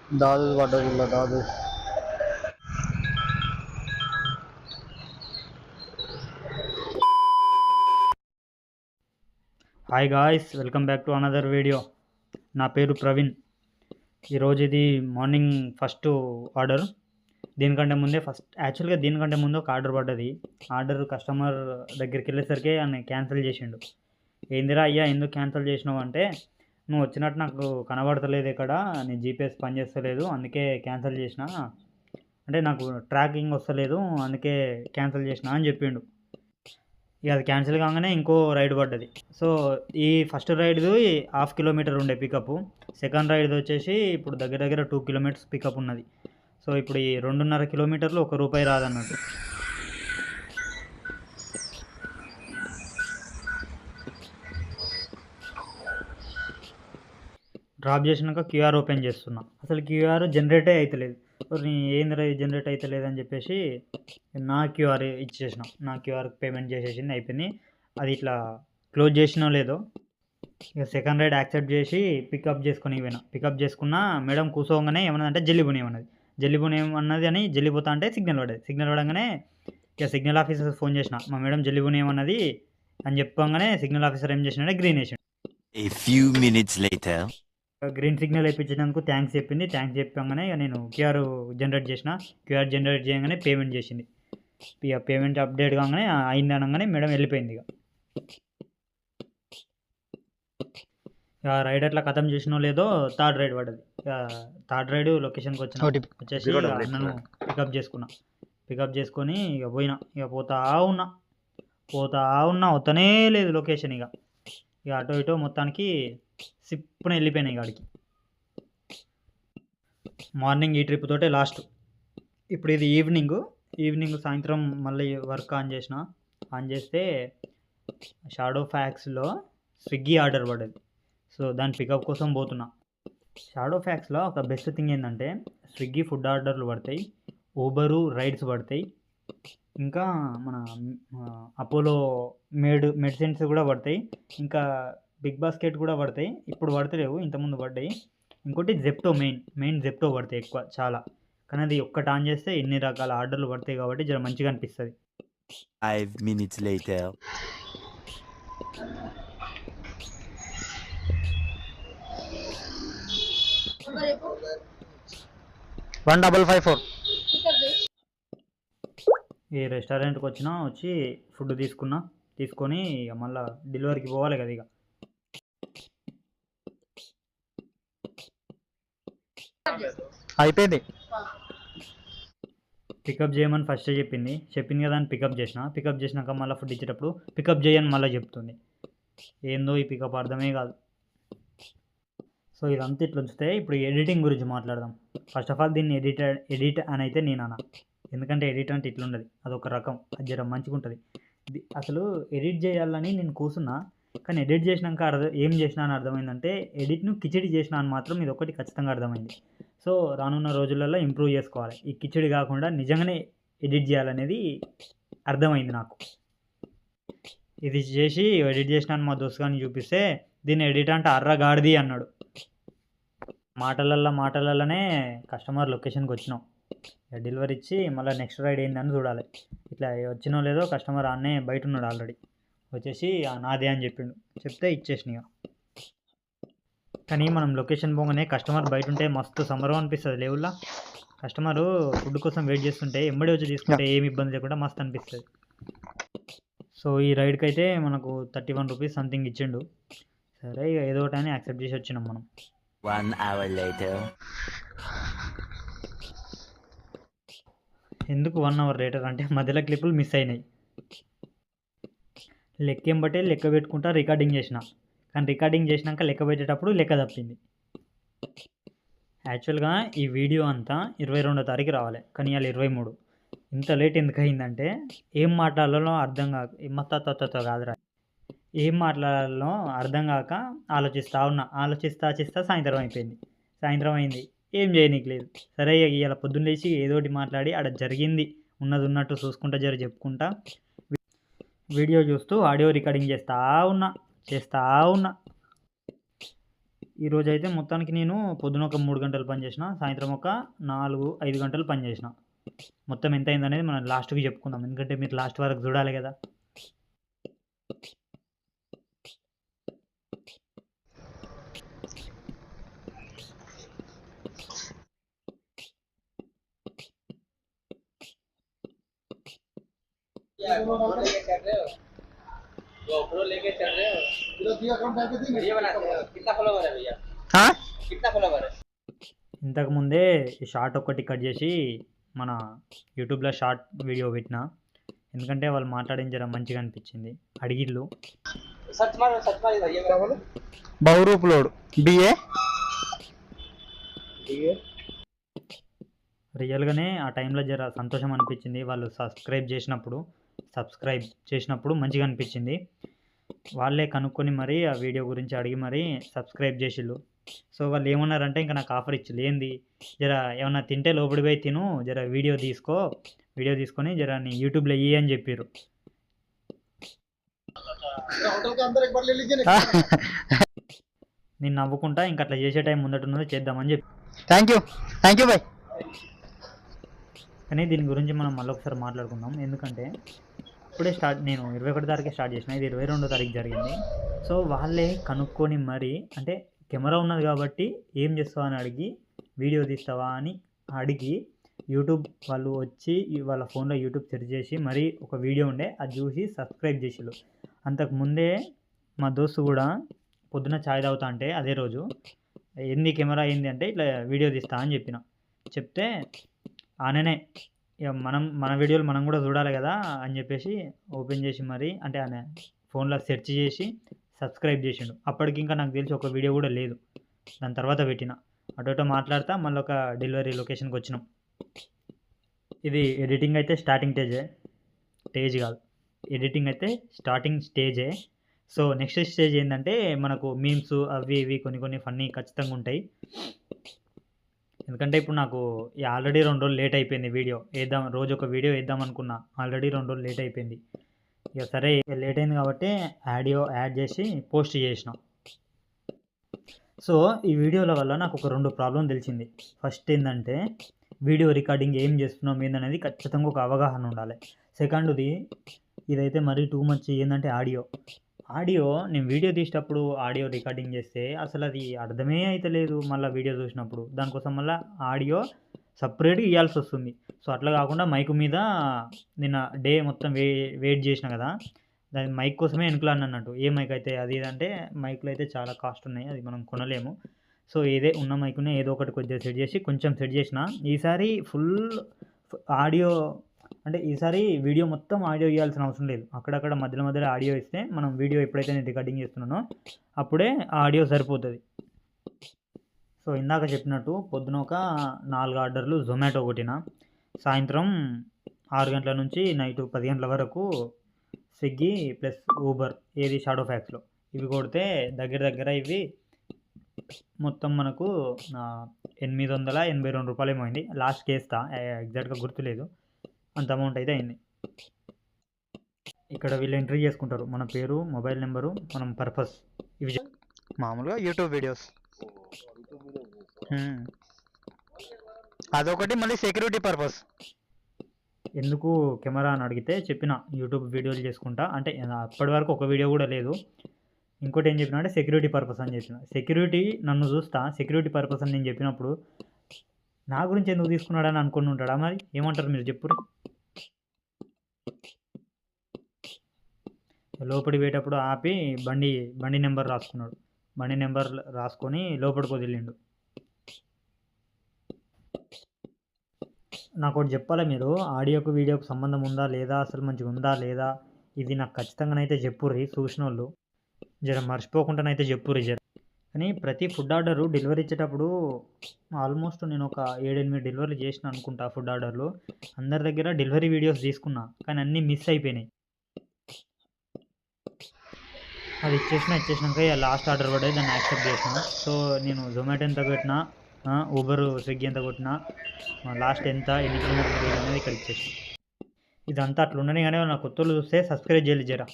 దాదు పడ్డది ఇలా Dadu. Hi guys, welcome back to another video. నా పేరు ప్రవీణ్. ఈరోజు ఇది మార్నింగ్ ఫస్ట్ ఆర్డర్. దీనికంటే ముందు ఒక ఆర్డర్ పడ్డది. ఆర్డర్ కస్టమర్ దగ్గరికి వెళ్ళేసరికి ఆయన క్యాన్సిల్ చేసిండు. ఏందిరా అయ్యా, ఎందుకు క్యాన్సిల్ చేసినావు అంటే, నువ్వు వచ్చినట్టు నాకు కనబడతలేదు, ఇక్కడ నీ జీపీఎస్ పనిచేస్తలేదు, అందుకే క్యాన్సిల్ చేసిన, అంటే నాకు ట్రాకింగ్ వస్తలేదు, అందుకే క్యాన్సిల్ చేసిన అని చెప్పిండు. ఇక అది క్యాన్సిల్ కాగానే ఇంకో రైడ్ పడ్డది. సో ఈ ఫస్ట్ రైడ్ది 1/2 కిలోమీటర్ ఉండే పికప్, సెకండ్ రైడ్ది వచ్చేసి ఇప్పుడు దగ్గర దగ్గర 2 కిలోమీటర్స్ పికప్ ఉన్నది. సో ఇప్పుడు ఈ 2.5 కిలోమీటర్లు ₹1 రాదన్నట్టు. డ్రాప్ చేసినాక క్యూఆర్ ఓపెన్ చేస్తున్నా, అసలు క్యూఆర్ జనరేటే అవుతలేదు. ఏందిరా జనరేట్ అవుతలేదు అని చెప్పేసి నా క్యూఆర్ ఇచ్చేసిన, నా క్యూఆర్ పేమెంట్ చేసేసింది, అయిపోయింది. అది ఇట్లా క్లోజ్ చేసినో లేదో, ఇక సెకండ్ రైడ్ యాక్సెప్ట్ చేసి పికప్ చేసుకొని పోయినా. పికప్ చేసుకున్నా, మేడం కూర్చోగానే ఏమన్నదంటే జల్లిబుని ఏమన్నది అని జల్లిపోతా అంటే సిగ్నల్ పడేది. సిగ్నల్ పడగానే ఇక సిగ్నల్ ఆఫీసర్ ఫోన్ చేసిన, మా మేడం జల్లిబుని ఏమన్నది అని చెప్పగానే సిగ్నల్ ఆఫీసర్ ఏం చేసినాడే గ్రీన్ వేసిండు. గ్రీన్ సిగ్నల్ వేయించినందుకు థ్యాంక్స్ చెప్పింది. థ్యాంక్స్ చెప్పగానే ఇక నేను క్యూఆర్ జనరేట్ చేసిన. క్యూఆర్ జనరేట్ చేయగానే పేమెంట్ చేసింది. ఇక పేమెంట్ అప్డేట్ కాగానే అయింది అనగానే మేడం వెళ్ళిపోయింది. ఇక రైడ్ అట్లా ఖతం చేసినో లేదో థర్డ్ రైడ్ పడ్డది. ఇక థర్డ్ రైడ్ లొకేషన్కి వచ్చేసి నన్ను పికప్ చేసుకొని ఇక పోయినా. ఇక పోతా ఉన్నా వస్తనే లేదు లొకేషన్. ఇక అటో ఇటో మొత్తానికి సిప్పున వెళ్ళిపోయినాయి గాడికి. మార్నింగ్ ఈ ట్రిప్ తోటే లాస్ట్. ఇప్పుడు ఇది ఈవినింగ్ సాయంత్రం మళ్ళీ వర్క్ ఆన్ చేస్తే షాడో ఫ్యాక్స్లో స్విగ్గీ ఆర్డర్ పడ్డది. సో దాని పికప్ కోసం పోతున్నా. షాడో ఫ్యాక్స్లో ఒక బెస్ట్ థింగ్ ఏంటంటే, స్విగ్గీ ఫుడ్ ఆర్డర్లు పడతాయి, ఊబరు రైడ్స్ పడతాయి, ఇంకా మన అపోలో మెడిసిన్స్ కూడా పడతాయి, ఇంకా బిగ్ బాస్కెట్ కూడా పడతాయి. ఇప్పుడు పడతలేవు, ఇంతకుముందు పడ్డాయి. ఇంకోటి జెప్టో, మెయిన్ జెప్టో పడతాయి ఎక్కువ చాలా. కానీ అది ఒక్కటి ఆన్ చేస్తే ఎన్ని రకాల ఆర్డర్లు పడతాయి కాబట్టి జర మంచిగా అనిపిస్తుంది. 5 minutes later. ఈ రెస్టారెంట్కి వచ్చి ఫుడ్ తీసుకొని ఇక మళ్ళీ డెలివరీకి పోవాలి కదా. ఇక అయిపోయింది. పికప్ చేయమని ఫస్ట్ చెప్పింది కదా అని పికప్ చేసినాక మళ్ళీ ఫుడ్ ఇచ్చేటప్పుడు పికప్ చేయని మళ్ళీ చెప్తుంది. ఏందో ఈ పికప్ అర్థమే కాదు. సో ఇదంతా ఇట్లా ఉంచితే ఇప్పుడు ఎడిటింగ్ గురించి మాట్లాడదాం. ఫస్ట్ ఆఫ్ ఆల్ దీన్ని ఎడిట్ అని అయితే నేను అన్నా, ఎందుకంటే ఎడిట్ అంటే ఇట్లుండదు, అదొక రకం, అది జర మంచిగా ఉంటుంది. అసలు ఎడిట్ చేయాలని నేను కూర్చున్నా, కానీ ఎడిట్ చేసినాక ఏం చేసినా అని అర్థమైందంటే, ఎడిట్ను కిచిడి చేసినా అని మాత్రం ఇది ఒకటి ఖచ్చితంగా అర్థమైంది. సో రానున్న రోజులలో ఇంప్రూవ్ చేసుకోవాలి. ఈ కిచిడి కాకుండా నిజంగానే ఎడిట్ చేయాలనేది అర్థమైంది నాకు. ఇది చేసి ఎడిట్ చేసినాను మా దోస్తు కానీ చూపిస్తే, దీన్ని ఎడిట్ అంటే అర్రగాడిది అన్నాడు. మాటలలోనే కస్టమర్ లొకేషన్కి వచ్చినాం. డెలివరీ ఇచ్చి మళ్ళీ నెక్స్ట్ రైడ్ ఏందని చూడాలి. ఇట్లా వచ్చినో లేదో కస్టమర్ అన్నే బయట ఉన్నాడు ఆల్రెడీ. వచ్చేసి నాదే అని చెప్తే ఇచ్చేసినాయి. కానీ మనం లొకేషన్ పోగానే కస్టమర్ బయట ఉంటే మస్తు సంబరం అనిపిస్తుంది. లేవుల్లా కస్టమరు ఫుడ్ కోసం వెయిట్ చేస్తుంటే ఎంబడి వచ్చి తీసుకుంటే ఏమి ఇబ్బంది లేకుండా మస్తు అనిపిస్తుంది. సో ఈ రైడ్కి అయితే మనకు ₹31 సంథింగ్ ఇచ్చిండు. సరే ఇక ఏదో ఒకటి అని యాక్సెప్ట్ చేసి వచ్చినాం మనం. 1 hour later. ఎందుకు 1 hour లేటర్ అంటే మధ్యలో క్లిప్పులు మిస్ అయినాయి. లెక్క పెట్టుకుంటా రికార్డింగ్ చేసిన, కానీ రికార్డింగ్ చేసినాక లెక్క పెట్టేటప్పుడు లెక్క తప్పింది. యాక్చువల్గా ఈ వీడియో అంతా 22వ తారీఖు రావాలి, కానీ ఇవాళ 23. ఇంత లేట్ ఎందుకు అయిందంటే, ఏం మాట్లాడాలో అర్థం కాక కాదురా, ఏం మాట్లాడాలో అర్థం కాక ఆలోచిస్తా సాయంత్రం అయింది, ఏం చేయనీకి లేదు. సరే ఇవాళ పొద్దున్న లేచి ఏదోటి మాట్లాడి ఆడ జరిగింది ఉన్నది ఉన్నట్టు చూసుకుంటా చెప్పుకుంటా వీడియో చూస్తూ ఆడియో రికార్డింగ్ చేస్తూ ఉన్నా. ఈరోజు అయితే మొత్తానికి నేను పొద్దున ఒక 3 గంటలు పని చేసిన, సాయంత్రం ఒక 4-5 గంటలు పని చేసిన. మొత్తం ఎంత అయిందనేది మనం లాస్ట్‌కి చెప్పుకుందాం. ఎందుకంటే మీరు లాస్ట్ వరకు చూడాలి కదా! GoPro लेके चल रहे हो? वीडियो बनाते हो? कितना फॉलोवर है भैया? कितना फॉलोवर है? ఇంతకు ముందే ఈ షార్ట్ ఒక్కటి కట్ చేసి మన యూట్యూబ్‌లో షార్ట్ వీడియో పెట్టిన. ఎందుకంటే వాళ్ళు మాట్లాడింది జర మంచిగా అనిపించింది. అడిగిళ్ళు सर्च मारो भैया क्या बोलो? बहुरूप लोड BA రియల్‌గానే ఆ టైంలో జర సంతోషం అనిపించింది. వాళ్ళు సబ్స్క్రైబ్ చేసినప్పుడు మంచిగా అనిపించింది. వాళ్ళే కనుక్కొని మరి ఆ వీడియో గురించి అడిగి మరి సబ్స్క్రైబ్ చేసిళ్ళు. సో వాళ్ళు ఏమన్నారంటే ఇంకా నాకు ఆఫర్ ఇచ్చిళ్ళు. ఏంది జర ఏమన్నా తింటే లోపలికి పోయి తిను, జర వీడియో తీసుకొని జర నీ యూట్యూబ్‌లో ఎయ్యి అని చెప్పిర్రు. నేను నవ్వుకుంటా ఇంకా అట్లా చేసే టైం ముందటున్నది చేద్దామని చెప్పి. Thank you bye. కానీ దీని గురించి మనం మళ్ళొకసారి మాట్లాడుకుందాం. ఎందుకంటే ఇప్పుడే నేను 21 తారీఖే స్టార్ట్ చేసిన. ఇది 22 తారీఖు జరిగింది. సో వాళ్ళే కనుక్కొని మరి అంటే కెమెరా ఉన్నది కాబట్టి ఏం చేస్తావా అని అడిగి, వీడియో తీస్తావా అని అడిగి, యూట్యూబ్ వాళ్ళు వచ్చి వాళ్ళ ఫోన్లో యూట్యూబ్ సెర్చ్ చేసి మరి ఒక వీడియో ఉండే అది చూసి సబ్స్క్రైబ్ చేసిళ్ళు. అంతకుముందే మా దోస్తు కూడా పొద్దున ఛాయ్ తాగుతా అంటే అదే రోజు ఏంది కెమెరా ఏంది అంటే ఇట్లా వీడియో తీస్తా అని చెప్తే ఆయననే ఇక మన వీడియోలు మనం కూడా చూడాలి కదా అని చెప్పేసి ఓపెన్ చేసి మరి అంటే ఆయన ఫోన్లో సెర్చ్ చేసి సబ్స్క్రైబ్ చేసిండు. అప్పటికి ఇంకా నాకు తెలిసి ఒక వీడియో కూడా లేదు. దాని తర్వాత పెట్టిన అటోటో మాట్లాడతా మళ్ళీ ఒక డెలివరీ లొకేషన్కి వచ్చినాం. ఇది ఎడిటింగ్ అయితే స్టార్టింగ్ స్టేజే. సో నెక్స్ట్ స్టేజ్ ఏంటంటే మనకు మీమ్స్ అవి ఇవి కొన్ని ఫన్నీ ఖచ్చితంగా ఉంటాయి. ఎందుకంటే ఇప్పుడు నాకు ఆల్రెడీ 2 రోజులు లేట్ అయిపోయింది. రోజు ఒక వీడియో వేద్దాం అనుకున్నా, ఆల్రెడీ 2 రోజులు లేట్ అయిపోయింది. ఇక సరే లేట్ అయింది కాబట్టి ఆడియో యాడ్ చేసి పోస్ట్ చేసిన. సో ఈ వీడియోల వల్ల నాకు ఒక 2 ప్రాబ్లం తెలిసింది. ఫస్ట్ ఏంటంటే వీడియో రికార్డింగ్ ఏం చేస్తున్నాం ఏందనేది ఖచ్చితంగా ఒక అవగాహన ఉండాలి. సెకండ్ది ఇదైతే మరీ టూ మచ్ ఏంటంటే ఆడియో నేను వీడియో తీసేటప్పుడు ఆడియో రికార్డింగ్ చేస్తే అసలు అది అర్థమే అయితే లేదు. మళ్ళీ వీడియో చూసినప్పుడు దానికోసం మళ్ళీ ఆడియో సపరేట్గా ఇవ్వాల్సి వస్తుంది. సో అట్లా కాకుండా మైక్ మీద నిన్న డే మొత్తం వెయిట్ చేసిన కదా, దాని మైక్ కోసమే వెనుకలాడిన అన్నట్టు. ఏ మైక్ అయితే అది అంటే మైక్లు అయితే చాలా కాస్ట్ ఉన్నాయి, అది మనం కొనలేము. సో ఉన్న మైకునే ఏదో ఒకటి కొద్దిగా సెట్ చేసిన. ఈసారి ఫుల్ ఆడియో అంటే ఈసారి వీడియో మొత్తం ఆడియో ఇవ్వాల్సిన అవసరం లేదు. అక్కడక్కడ మధ్యలో ఆడియో ఇస్తే మనం వీడియో ఎప్పుడైతే నేను రికార్డింగ్ చేస్తున్నానో అప్పుడే ఆడియో సరిపోతుంది. సో ఇందాక చెప్పినట్టు పొద్దున ఒక 4 ఆర్డర్లు జొమాటో కొట్టిన, సాయంత్రం 6 గంటల నుంచి నైట్ 10 గంటల వరకు స్విగ్గీ ప్లస్ ఊబర్ ఏది షాడో ఫ్యాక్స్లో ఇవి కొడితే దగ్గర ఇవి మొత్తం మనకు 882 రూపాయలు ఏమో అయింది. లాస్ట్కి వేస్తా, ఎగ్జాక్ట్గా గుర్తులేదు, అంత అమౌంట్ అయితే అయింది. ఇక్కడ వీళ్ళు ఎంట్రీ చేసుకుంటారు మన పేరు, మొబైల్ నెంబరు, మనం పర్పస్ ఇవి మామూలుగా యూట్యూబ్ వీడియోస్ అదొకటి, మళ్ళీ సెక్యూరిటీ పర్పస్. ఎందుకు కెమెరా అని అడిగితే చెప్పిన యూట్యూబ్ వీడియోలు చేసుకుంటా అంటే అప్పటి వరకు ఒక వీడియో కూడా లేదు. ఇంకోటి ఏం చెప్పిన అంటే సెక్యూరిటీ పర్పస్ అని చెప్పిన. సెక్యూరిటీ నన్ను చూస్తా సెక్యూరిటీ పర్పస్ అని నేను చెప్పినప్పుడు నా గురించి ఎందుకు తీసుకున్నాడని అనుకుని ఉంటాడా? మరి ఏమంటారు మీరు చెప్పురు. లోపలికి పోయేటప్పుడు ఆపి బండి నెంబర్ రాసుకున్నాడు. బండి నెంబర్ రాసుకొని లోపలికి వదిలిండు. నాకు ఒకటి చెప్పాలి, మీరు ఆడియోకు వీడియోకు సంబంధం ఉందా లేదా, అసలు మంచిగా ఉందా లేదా, ఇది నాకు ఖచ్చితంగానైతే చెప్పుర్రి. చూసిన వాళ్ళు జర మర్చిపోకుండానైతే చెప్పుర్రి జర. కానీ ప్రతి ఫుడ్ ఆర్డరు డెలివరీ ఇచ్చేటప్పుడు ఆల్మోస్ట్ నేను ఒక 7-8 డెలివరీ చేసిన అనుకుంటా. ఫుడ్ ఆర్డర్లు అందరి దగ్గర డెలివరీ వీడియోస్ తీసుకున్నా, కానీ అన్నీ మిస్ అయిపోయినాయి. అది ఇచ్చేసినాక లాస్ట్ ఆర్డర్ పడే దాన్ని యాక్సెప్ట్ చేసిన. సో నేను జొమాటో ఎంత పెట్టినా, ఊబర్ స్విగ్గీ ఎంత కొట్టినా, లాస్ట్ ఎంత ఎన్ని కిలోమీటర్లు అనేది ఇక్కడ ఇచ్చేసిన. ఇదంతా అట్లా ఉండని కానీ నా కొత్త చూస్తే సబ్స్క్రైబ్ చేయాలి జరా.